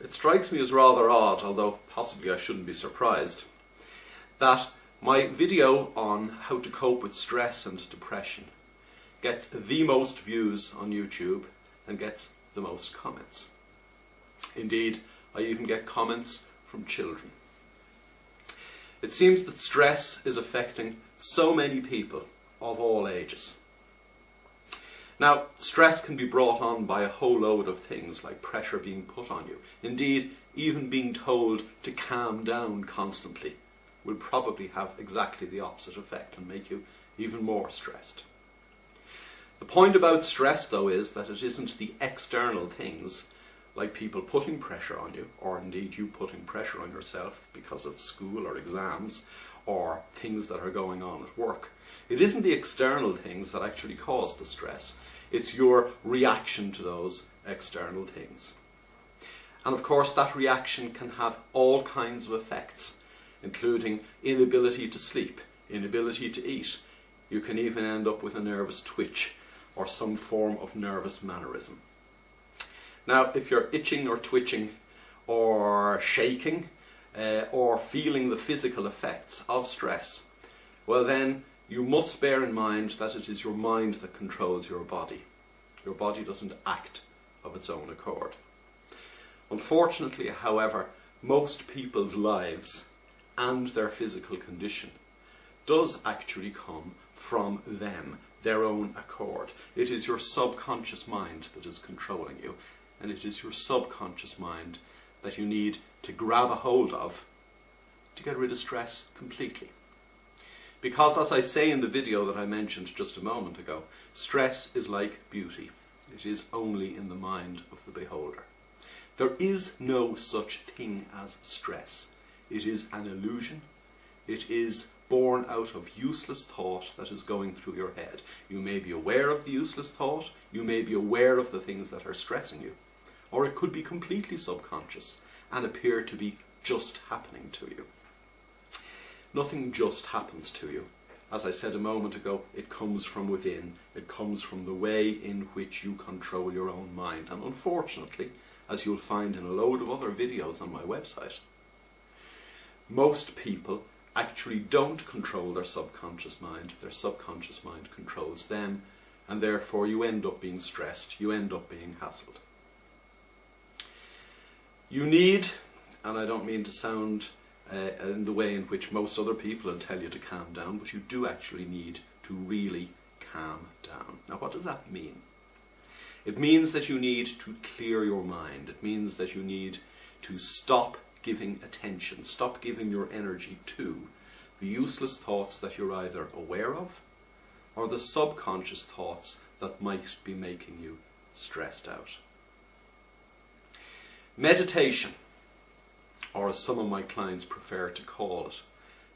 It strikes me as rather odd, although possibly I shouldn't be surprised, that my video on how to cope with stress and depression gets the most views on YouTube and gets the most comments. Indeed, I even get comments from children. It seems that stress is affecting so many people of all ages. Now, stress can be brought on by a whole load of things, like pressure being put on you. Indeed, even being told to calm down constantly will probably have exactly the opposite effect and make you even more stressed. The point about stress, though, is that it isn't the external things, like people putting pressure on you, or indeed you putting pressure on yourself because of school or exams, or things that are going on at work. It isn't the external things that actually cause the stress. It's your reaction to those external things. And of course that reaction can have all kinds of effects, including inability to sleep, inability to eat. You can even end up with a nervous twitch or some form of nervous mannerism. Now, if you're itching or twitching or shaking or feeling the physical effects of stress, well then you must bear in mind that it is your mind that controls your body. Your body doesn't act of its own accord. Unfortunately, however, most people's lives and their physical condition does actually come from them, their own accord. It is your subconscious mind that is controlling you, and it is your subconscious mind that you need to grab a hold of to get rid of stress completely. Because, as I say in the video that I mentioned just a moment ago, stress is like beauty. It is only in the mind of the beholder. There is no such thing as stress. It is an illusion. It is born out of useless thought that is going through your head. You may be aware of the useless thought, you may be aware of the things that are stressing you, or it could be completely subconscious and appear to be just happening to you. Nothing just happens to you. As I said a moment ago, it comes from within. It comes from the way in which you control your own mind. And unfortunately, as you'll find in a load of other videos on my website, most people actually don't control their subconscious mind. Their subconscious mind controls them, and therefore you end up being stressed, you end up being hassled. You need, and I don't mean to sound in the way in which most other people will tell you to calm down, but you do actually need to really calm down. Now, what does that mean? It means that you need to clear your mind. It means that you need to stop giving attention, stop giving your energy to the useless thoughts that you're either aware of or the subconscious thoughts that might be making you stressed out. Meditation, or as some of my clients prefer to call it,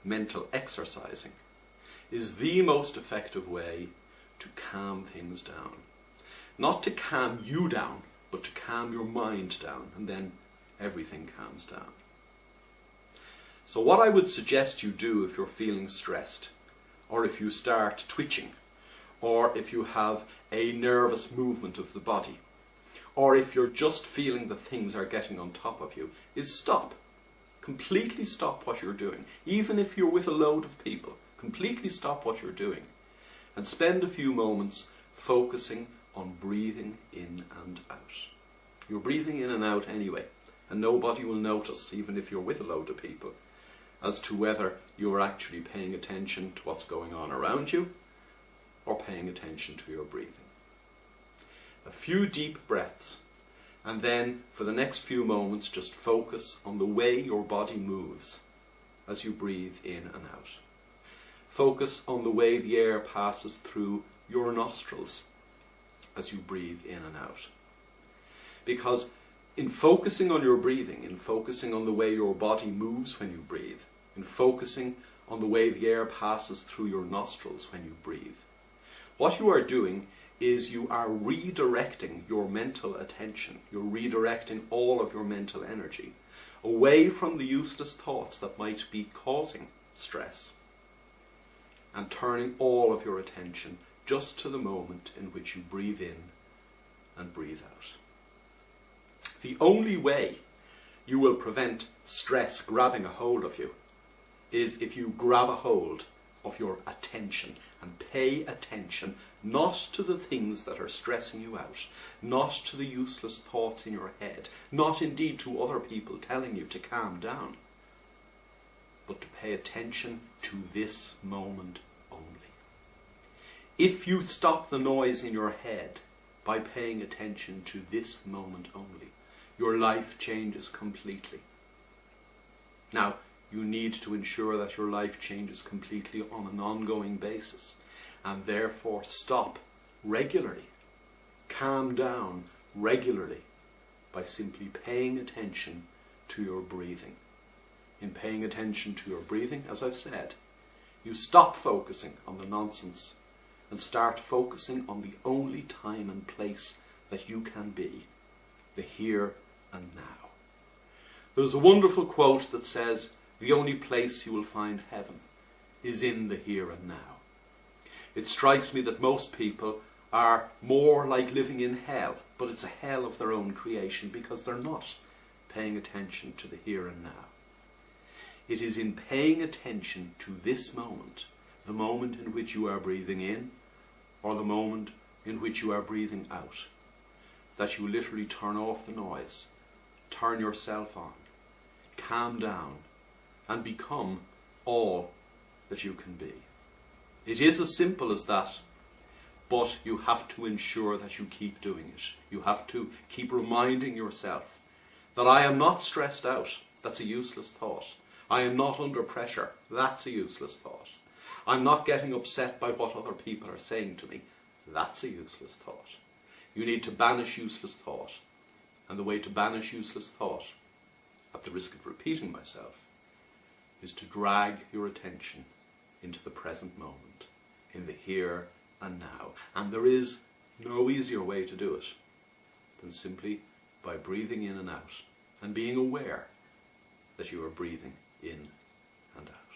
mental exercising, is the most effective way to calm things down. Not to calm you down, but to calm your mind down, and then everything calms down. So what I would suggest you do if you're feeling stressed, or if you start twitching, or if you have a nervous movement of the body, or if you're just feeling that things are getting on top of you, is stop. Completely stop what you're doing. Even if you're with a load of people, completely stop what you're doing and spend a few moments focusing on breathing in and out. You're breathing in and out anyway, and nobody will notice, even if you're with a load of people, as to whether you're actually paying attention to what's going on around you or paying attention to your breathing. A few deep breaths, and then for the next few moments just focus on the way your body moves as you breathe in and out. Focus on the way the air passes through your nostrils as you breathe in and out. Because in focusing on your breathing, in focusing on the way your body moves when you breathe, in focusing on the way the air passes through your nostrils when you breathe, what you are doing is you are redirecting your mental attention. You're redirecting all of your mental energy away from the useless thoughts that might be causing stress, and turning all of your attention just to the moment in which you breathe in and breathe out. The only way you will prevent stress grabbing a hold of you is if you grab a hold of your attention and pay attention not to the things that are stressing you out, not to the useless thoughts in your head, not indeed to other people telling you to calm down, but to pay attention to this moment only. If you stop the noise in your head by paying attention to this moment only, your life changes completely. Now, you need to ensure that your life changes completely on an ongoing basis, and therefore stop regularly, calm down regularly by simply paying attention to your breathing. In paying attention to your breathing, as I've said, you stop focusing on the nonsense and start focusing on the only time and place that you can be, the here and now. There's a wonderful quote that says, "The only place you will find heaven is in the here and now." It strikes me that most people are more like living in hell, but it's a hell of their own creation because they're not paying attention to the here and now. It is in paying attention to this moment, the moment in which you are breathing in or the moment in which you are breathing out, that you literally turn off the noise, turn yourself on, calm down, and become all that you can be. It is as simple as that, but you have to ensure that you keep doing it. You have to keep reminding yourself that I am not stressed out. That's a useless thought. I am not under pressure. That's a useless thought. I'm not getting upset by what other people are saying to me. That's a useless thought. You need to banish useless thought. And the way to banish useless thought, at the risk of repeating myself, is to drag your attention into the present moment, in the here and now. And there is no easier way to do it than simply by breathing in and out and being aware that you are breathing in and out.